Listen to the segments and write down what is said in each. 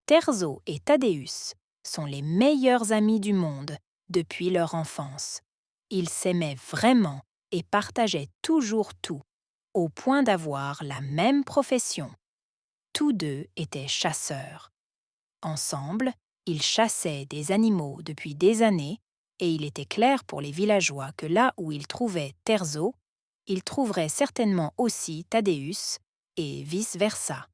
Terzo et Thaddéus sont les meilleurs amis du monde depuis leur enfance. Ils s'aimaient vraiment et partageaient toujours tout, au point d'avoir la même profession. Tous deux étaient chasseurs. Ensemble, ils chassaient des animaux depuis des années et il était clair pour les villageois que là où ils trouvaient Terzo, ils trouveraient certainement aussi Thaddéus et vice-versa.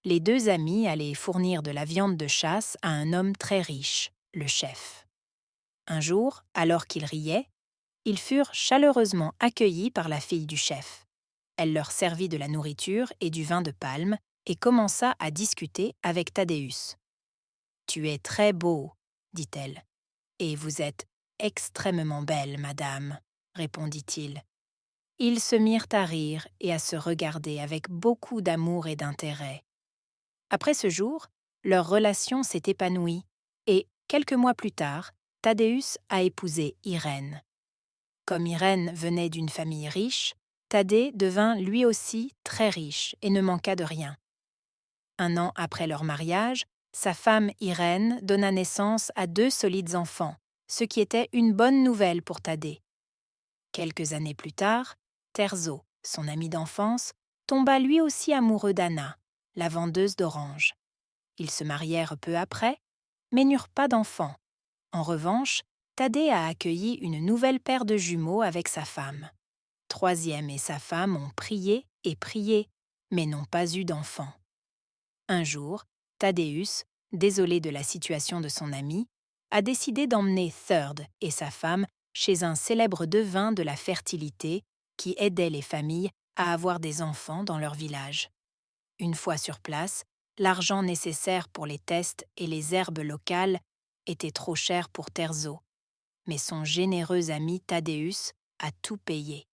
Les deux amis allaient fournir de la viande de chasse à un homme très riche, le chef. Un jour, alors qu'ils riaient, ils furent chaleureusement accueillis par la fille du chef. Elle leur servit de la nourriture et du vin de palme et commença à discuter avec Thaddéus. « Tu es très beau, dit-elle. « Et vous êtes extrêmement belle, madame, répondit-il. Ils se mirent à rire et à se regarder avec beaucoup d'amour et d'intérêt. Après ce jour, leur relation s'est épanouie et, quelques mois plus tard, Thaddéus a épousé Irène. Comme Irène venait d'une famille riche, Thaddée devint lui aussi très riche et ne manqua de rien. Un an après leur mariage, sa femme Irène donna naissance à 2 solides enfants, ce qui était une bonne nouvelle pour Thaddée. Quelques années plus tard, Terzo, son ami d'enfance, tomba lui aussi amoureux d'Anna, la vendeuse d'oranges. Ils se marièrent peu après, mais n'eurent pas d'enfants. En revanche, Thaddée a accueilli une nouvelle paire de jumeaux avec sa femme. Troisième et sa femme ont prié et prié, mais n'ont pas eu d'enfants. Un jour, Thaddéus, désolé de la situation de son ami, a décidé d'emmener Third et sa femme chez un célèbre devin de la fertilité qui aidait les familles à avoir des enfants dans leur village. Une fois sur place, l'argent nécessaire pour les tests et les herbes locales était trop cher pour Terzo, mais son généreux ami Thaddéus a tout payé.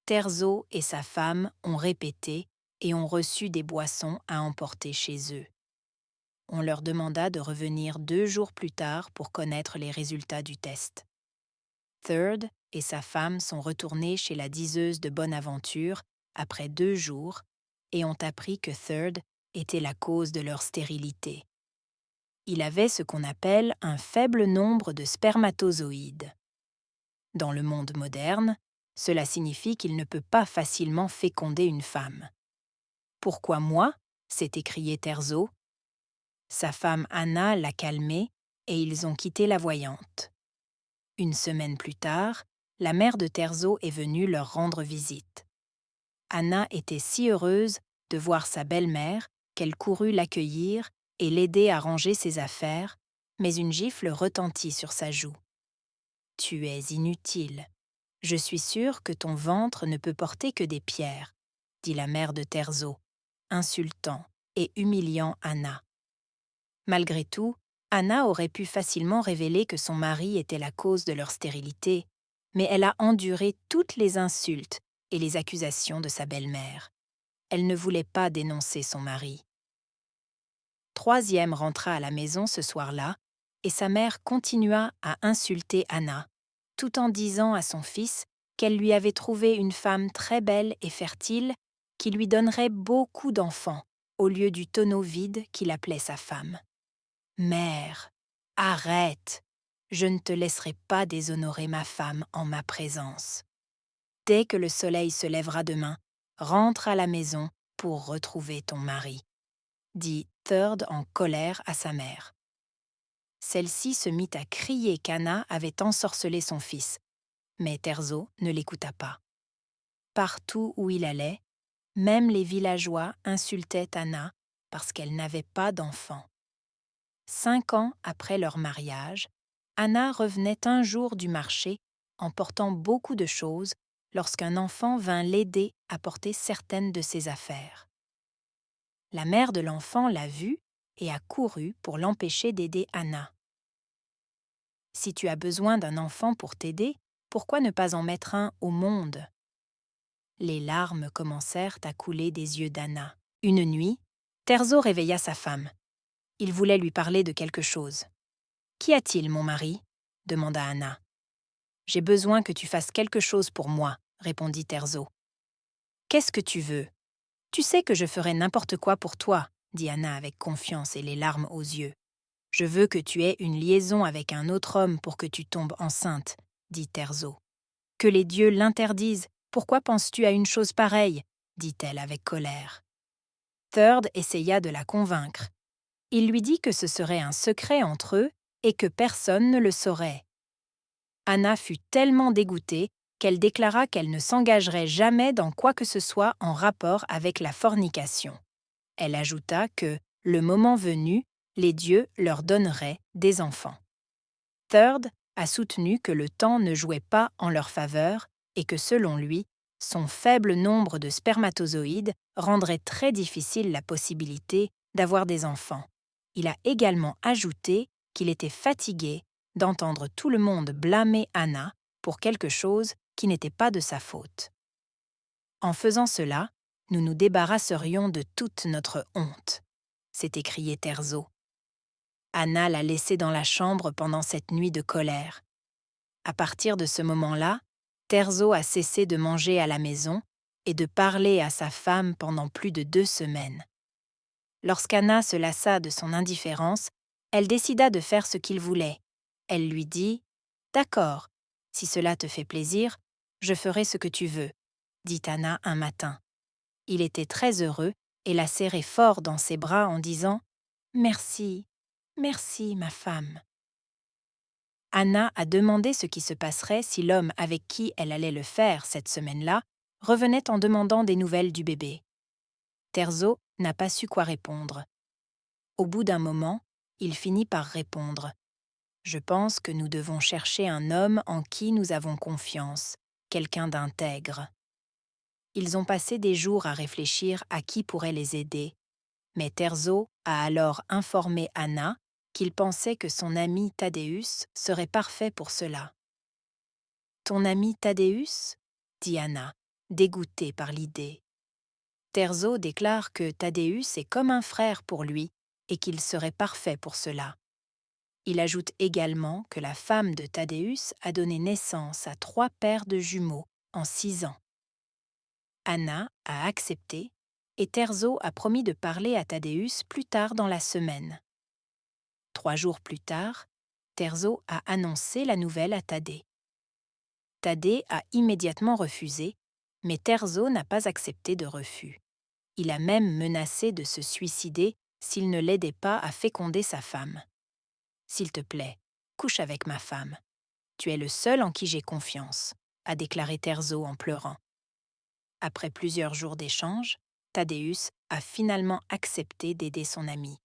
Terzo et sa femme ont répété et ont reçu des boissons à emporter chez eux. On leur demanda de revenir 2 jours plus tard pour connaître les résultats du test. Third et sa femme sont retournés chez la diseuse de bonne aventure après 2 jours et ont appris que Third était la cause de leur stérilité. Il avait ce qu'on appelle un faible nombre de spermatozoïdes. Dans le monde moderne, cela signifie qu'il ne peut pas facilement féconder une femme. « Pourquoi moi ?» s'est écrié Terzo. Sa femme Anna l'a calmé et ils ont quitté la voyante. Une semaine plus tard, la mère de Terzo est venue leur rendre visite. Anna était si heureuse de voir sa belle-mère qu'elle courut l'accueillir et l'aider à ranger ses affaires, mais une gifle retentit sur sa joue. « Tu es inutile. Je suis sûre que ton ventre ne peut porter que des pierres, » dit la mère de Terzo, insultant et humiliant Anna. Malgré tout, Anna aurait pu facilement révéler que son mari était la cause de leur stérilité, mais elle a enduré toutes les insultes et les accusations de sa belle-mère. Elle ne voulait pas dénoncer son mari. Troisième rentra à la maison ce soir-là, et sa mère continua à insulter Anna, tout en disant à son fils qu'elle lui avait trouvé une femme très belle et fertile qui lui donnerait beaucoup d'enfants au lieu du tonneau vide qu'il appelait sa femme. « Mère, arrête! Je ne te laisserai pas déshonorer ma femme en ma présence. Dès que le soleil se lèvera demain, rentre à la maison pour retrouver ton mari, » dit Third en colère à sa mère. Celle-ci se mit à crier qu'Anna avait ensorcelé son fils, mais Terzo ne l'écouta pas. Partout où il allait, même les villageois insultaient Anna parce qu'elle n'avait pas d'enfant. 5 ans après leur mariage, Anna revenait un jour du marché en portant beaucoup de choses lorsqu'un enfant vint l'aider à porter certaines de ses affaires. La mère de l'enfant l'a vue et a couru pour l'empêcher d'aider Anna. « Si tu as besoin d'un enfant pour t'aider, pourquoi ne pas en mettre un au monde ?» Les larmes commencèrent à couler des yeux d'Anna. Une nuit, Terzo réveilla sa femme. Il voulait lui parler de quelque chose. « Qu'y a-t-il, mon mari ?» demanda Anna. « J'ai besoin que tu fasses quelque chose pour moi, » répondit Terzo. « Qu'est-ce que tu veux ? Tu sais que je ferai n'importe quoi pour toi, » dit Anna avec confiance et les larmes aux yeux. « Je veux que tu aies une liaison avec un autre homme pour que tu tombes enceinte, dit Terzo. « Que les dieux l'interdisent, pourquoi penses-tu à une chose pareille ?» dit-elle avec colère. Third essaya de la convaincre. Il lui dit que ce serait un secret entre eux et que personne ne le saurait. Anna fut tellement dégoûtée qu'elle déclara qu'elle ne s'engagerait jamais dans quoi que ce soit en rapport avec la fornication. Elle ajouta que, le moment venu, les dieux leur donneraient des enfants. Third a soutenu que le temps ne jouait pas en leur faveur et que, selon lui, son faible nombre de spermatozoïdes rendrait très difficile la possibilité d'avoir des enfants. Il a également ajouté qu'il était fatigué d'entendre tout le monde blâmer Anna pour quelque chose qui n'était pas de sa faute. En faisant cela, nous nous débarrasserions de toute notre honte, s'est écrié Terzo. Anna l'a laissé dans la chambre pendant cette nuit de colère. À partir de ce moment-là, Terzo a cessé de manger à la maison et de parler à sa femme pendant plus de 2 semaines. Lorsqu'Anna se lassa de son indifférence, elle décida de faire ce qu'il voulait. Elle lui dit « D'accord, si cela te fait plaisir, je ferai ce que tu veux », dit Anna un matin. Il était très heureux et la serrait fort dans ses bras en disant « Merci, merci ma femme ». Anna a demandé ce qui se passerait si l'homme avec qui elle allait le faire cette semaine-là revenait en demandant des nouvelles du bébé. Terzo n'a pas su quoi répondre. Au bout d'un moment, il finit par répondre « Je pense que nous devons chercher un homme en qui nous avons confiance, quelqu'un d'intègre. » Ils ont passé des jours à réfléchir à qui pourrait les aider, mais Terzo a alors informé Anna qu'il pensait que son ami Thaddeus serait parfait pour cela. « Ton ami Thaddeus ?» dit Anna, dégoûtée par l'idée. Terzo déclare que Thaddeus est comme un frère pour lui et qu'il serait parfait pour cela. Il ajoute également que la femme de Thaddeus a donné naissance à 3 paires de jumeaux en 6 ans. Anna a accepté et Terzo a promis de parler à Thaddeus plus tard dans la semaine. 3 jours plus tard, Terzo a annoncé la nouvelle à Thaddée. Thaddée a immédiatement refusé, mais Terzo n'a pas accepté de refus. Il a même menacé de se suicider s'il ne l'aidait pas à féconder sa femme. « S'il te plaît, couche avec ma femme. Tu es le seul en qui j'ai confiance », a déclaré Terzo en pleurant. Après plusieurs jours d'échanges, Thaddeus a finalement accepté d'aider son ami.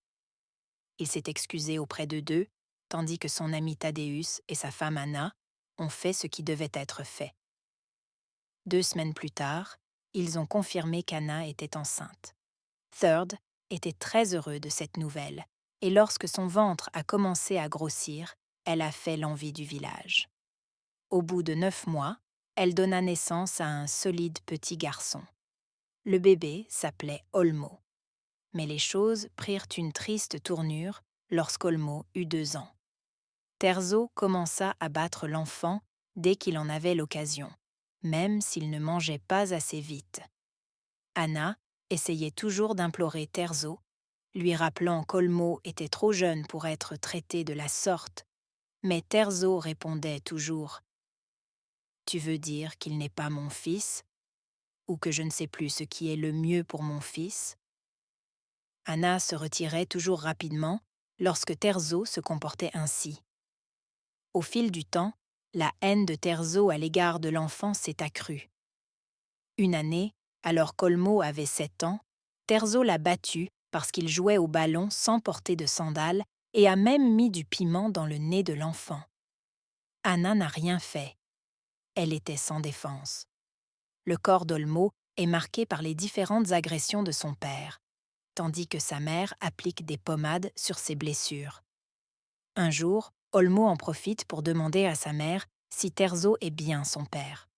Il s'est excusé auprès de d'eux, tandis que son ami Thaddeus et sa femme Anna ont fait ce qui devait être fait. 2 semaines plus tard, ils ont confirmé qu'Anna était enceinte. Third était très heureux de cette nouvelle, et lorsque son ventre a commencé à grossir, elle a fait l'envie du village. Au bout de 9 mois, elle donna naissance à un solide petit garçon. Le bébé s'appelait Olmo. Mais les choses prirent une triste tournure lorsqu'Olmo eut 2 ans. Terzo commença à battre l'enfant dès qu'il en avait l'occasion, même s'il ne mangeait pas assez vite. Anna essayait toujours d'implorer Terzo, lui rappelant qu'Olmo était trop jeune pour être traité de la sorte, mais Terzo répondait toujours « Tu veux dire qu'il n'est pas mon fils ? Ou que je ne sais plus ce qui est le mieux pour mon fils ?» Anna se retirait toujours rapidement lorsque Terzo se comportait ainsi. Au fil du temps, la haine de Terzo à l'égard de l'enfant s'est accrue. Une année, alors qu'Olmo avait 7 ans, Terzo l'a battu parce qu'il jouait au ballon sans porter de sandales et a même mis du piment dans le nez de l'enfant. Anna n'a rien fait. Elle était sans défense. Le corps d'Olmo est marqué par les différentes agressions de son père, tandis que sa mère applique des pommades sur ses blessures. Un jour, Olmo en profite pour demander à sa mère si Terzo est bien son père.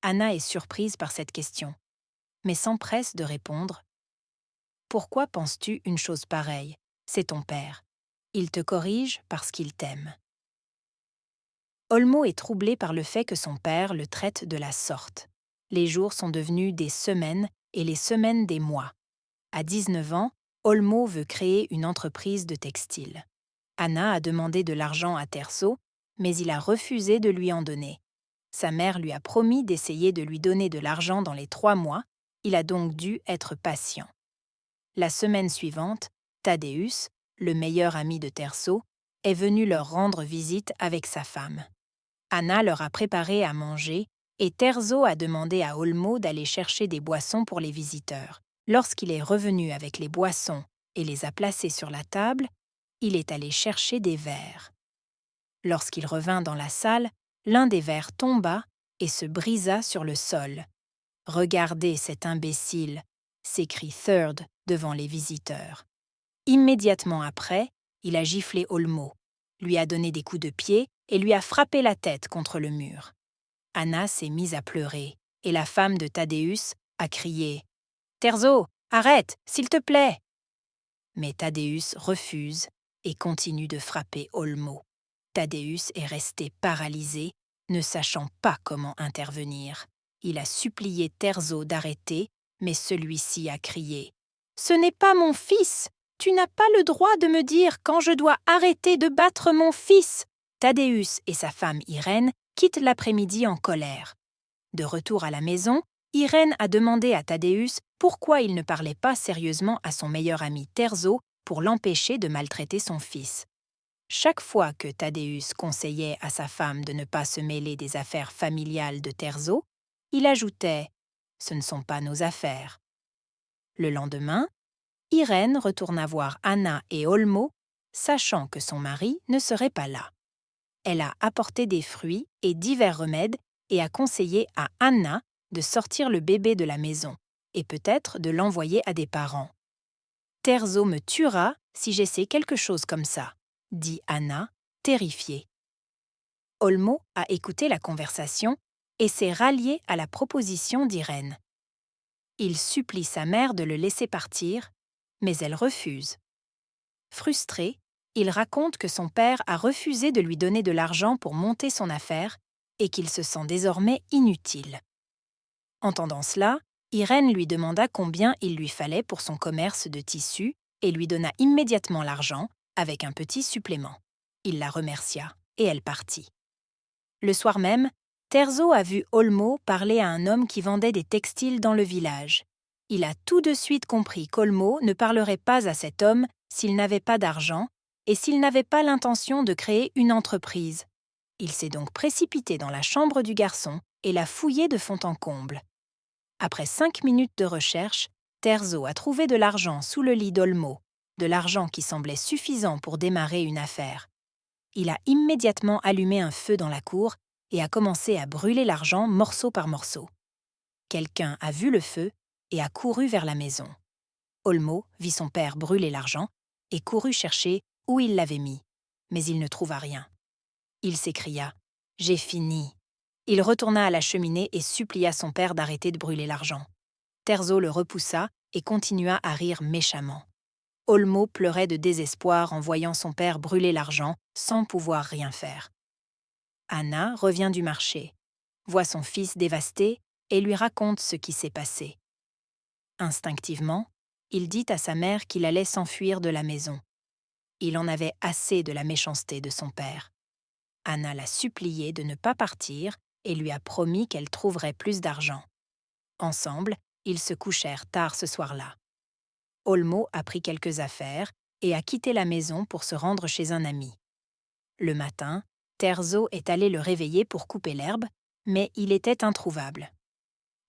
Anna est surprise par cette question, mais s'empresse de répondre « Pourquoi penses-tu une chose pareille ? C'est ton père. Il te corrige parce qu'il t'aime. » Olmo est troublé par le fait que son père le traite de la sorte. Les jours sont devenus des semaines et les semaines des mois. À 19 ans, Olmo veut créer une entreprise de textile. Anna a demandé de l'argent à Terzo, mais il a refusé de lui en donner. Sa mère lui a promis d'essayer de lui donner de l'argent dans les 3 mois, il a donc dû être patient. La semaine suivante, Tadeusz, le meilleur ami de Terzo, est venu leur rendre visite avec sa femme. Anna leur a préparé à manger et Terzo a demandé à Olmo d'aller chercher des boissons pour les visiteurs. Lorsqu'il est revenu avec les boissons et les a placées sur la table, il est allé chercher des verres. Lorsqu'il revint dans la salle, l'un des verres tomba et se brisa sur le sol. « Regardez cet imbécile !» s'écrie Third devant les visiteurs. Immédiatement après, il a giflé Olmo, lui a donné des coups de pied et lui a frappé la tête contre le mur. Anna s'est mise à pleurer et la femme de Tadeusz a crié « Terzo, arrête, s'il te plaît !» Mais Tadeusz refuse et continue de frapper Olmo. Tadeusz est resté paralysé, ne sachant pas comment intervenir. Il a supplié Terzo d'arrêter, mais celui-ci a crié « Ce n'est pas mon fils! Tu n'as pas le droit de me dire quand je dois arrêter de battre mon fils !» Tadeusz et sa femme Irène quittent l'après-midi en colère. De retour à la maison, Irène a demandé à Tadeusz pourquoi il ne parlait pas sérieusement à son meilleur ami Terzo pour l'empêcher de maltraiter son fils. Chaque fois que Tadeusz conseillait à sa femme de ne pas se mêler des affaires familiales de Terzo, il ajoutait « Ce ne sont pas nos affaires ». Le lendemain, Irène retourna voir Anna et Olmo, sachant que son mari ne serait pas là. Elle a apporté des fruits et divers remèdes et a conseillé à Anna de sortir le bébé de la maison et peut-être de l'envoyer à des parents. « Terzo me tuera si j'essaie quelque chose comme ça », dit Anna, terrifiée. Olmo a écouté la conversation et s'est rallié à la proposition d'Irène. Il supplie sa mère de le laisser partir, mais elle refuse. Frustré, il raconte que son père a refusé de lui donner de l'argent pour monter son affaire et qu'il se sent désormais inutile. Entendant cela, Irène lui demanda combien il lui fallait pour son commerce de tissus et lui donna immédiatement l'argent avec un petit supplément. Il la remercia et elle partit. Le soir même, Terzo a vu Olmo parler à un homme qui vendait des textiles dans le village. Il a tout de suite compris qu'Olmo ne parlerait pas à cet homme s'il n'avait pas d'argent et s'il n'avait pas l'intention de créer une entreprise. Il s'est donc précipité dans la chambre du garçon et l'a fouillé de fond en comble. Après 5 minutes de recherche, Terzo a trouvé de l'argent sous le lit d'Olmo, de l'argent qui semblait suffisant pour démarrer une affaire. Il a immédiatement allumé un feu dans la cour et a commencé à brûler l'argent morceau par morceau. Quelqu'un a vu le feu et a couru vers la maison. Olmo vit son père brûler l'argent et courut chercher où il l'avait mis, mais il ne trouva rien. Il s'écria « J'ai fini !» Il retourna à la cheminée et supplia son père d'arrêter de brûler l'argent. Terzo le repoussa et continua à rire méchamment. Olmo pleurait de désespoir en voyant son père brûler l'argent sans pouvoir rien faire. Anna revient du marché, voit son fils dévasté et lui raconte ce qui s'est passé. Instinctivement, il dit à sa mère qu'il allait s'enfuir de la maison. Il en avait assez de la méchanceté de son père. Anna l'a supplié de ne pas partir et lui a promis qu'elle trouverait plus d'argent. Ensemble, ils se couchèrent tard ce soir-là. Olmo a pris quelques affaires et a quitté la maison pour se rendre chez un ami. Le matin, Terzo est allé le réveiller pour couper l'herbe, mais il était introuvable.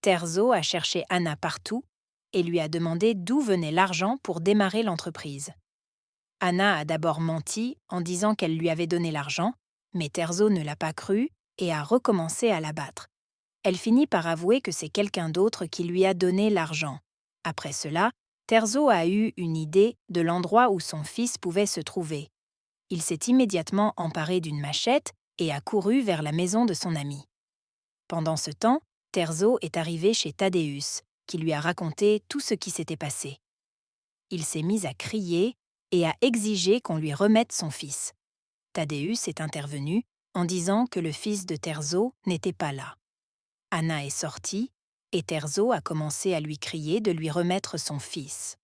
Terzo a cherché Anna partout et lui a demandé d'où venait l'argent pour démarrer l'entreprise. Anna a d'abord menti en disant qu'elle lui avait donné l'argent, mais Terzo ne l'a pas cru et a recommencé à la battre. Elle finit par avouer que c'est quelqu'un d'autre qui lui a donné l'argent. Après cela, Terzo a eu une idée de l'endroit où son fils pouvait se trouver. Il s'est immédiatement emparé d'une machette et a couru vers la maison de son ami. Pendant ce temps, Terzo est arrivé chez Tadeusz, qui lui a raconté tout ce qui s'était passé. Il s'est mis à crier et à exiger qu'on lui remette son fils. Tadeusz est intervenu en disant que le fils de Terzo n'était pas là. Anna est sortie et Terzo a commencé à lui crier de lui remettre son fils.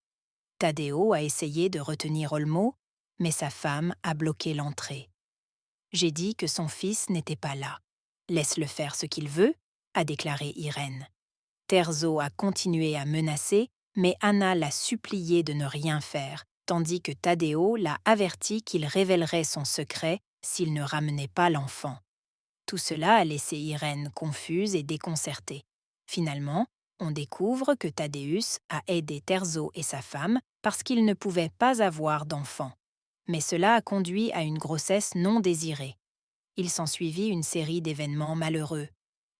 Taddeo a essayé de retenir Olmo, mais sa femme a bloqué l'entrée. J'ai dit que son fils n'était pas là. Laisse-le faire ce qu'il veut, a déclaré Irène. Terzo a continué à menacer, mais Anna l'a supplié de ne rien faire, tandis que Taddeo l'a averti qu'il révélerait son secret s'il ne ramenait pas l'enfant. Tout cela a laissé Irène confuse et déconcertée. Finalement, on découvre que Thaddeus a aidé Terzo et sa femme parce qu'ils ne pouvaient pas avoir d'enfant. Mais cela a conduit à une grossesse non désirée. Il s'ensuivit une série d'événements malheureux,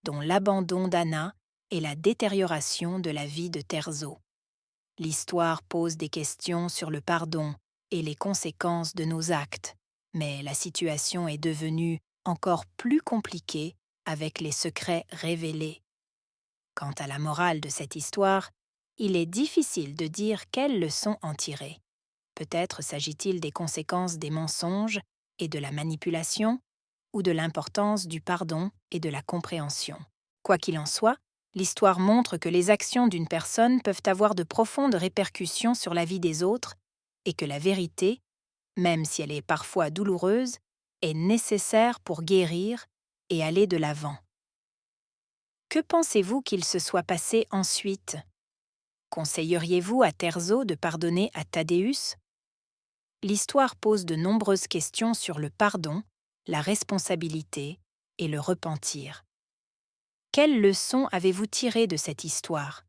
dont l'abandon d'Anna et la détérioration de la vie de Terzo. L'histoire pose des questions sur le pardon et les conséquences de nos actes, mais la situation est devenue encore plus compliquée avec les secrets révélés. Quant à la morale de cette histoire, il est difficile de dire quelle leçon en tirer. Peut-être s'agit-il des conséquences des mensonges et de la manipulation, ou de l'importance du pardon et de la compréhension. Quoi qu'il en soit, l'histoire montre que les actions d'une personne peuvent avoir de profondes répercussions sur la vie des autres et que la vérité, même si elle est parfois douloureuse, est nécessaire pour guérir et aller de l'avant. Que pensez-vous qu'il se soit passé ensuite? Conseilleriez-vous à Terzo de pardonner à Thaddeus? L'histoire pose de nombreuses questions sur le pardon, la responsabilité et le repentir. Quelles leçons avez-vous tirées de cette histoire?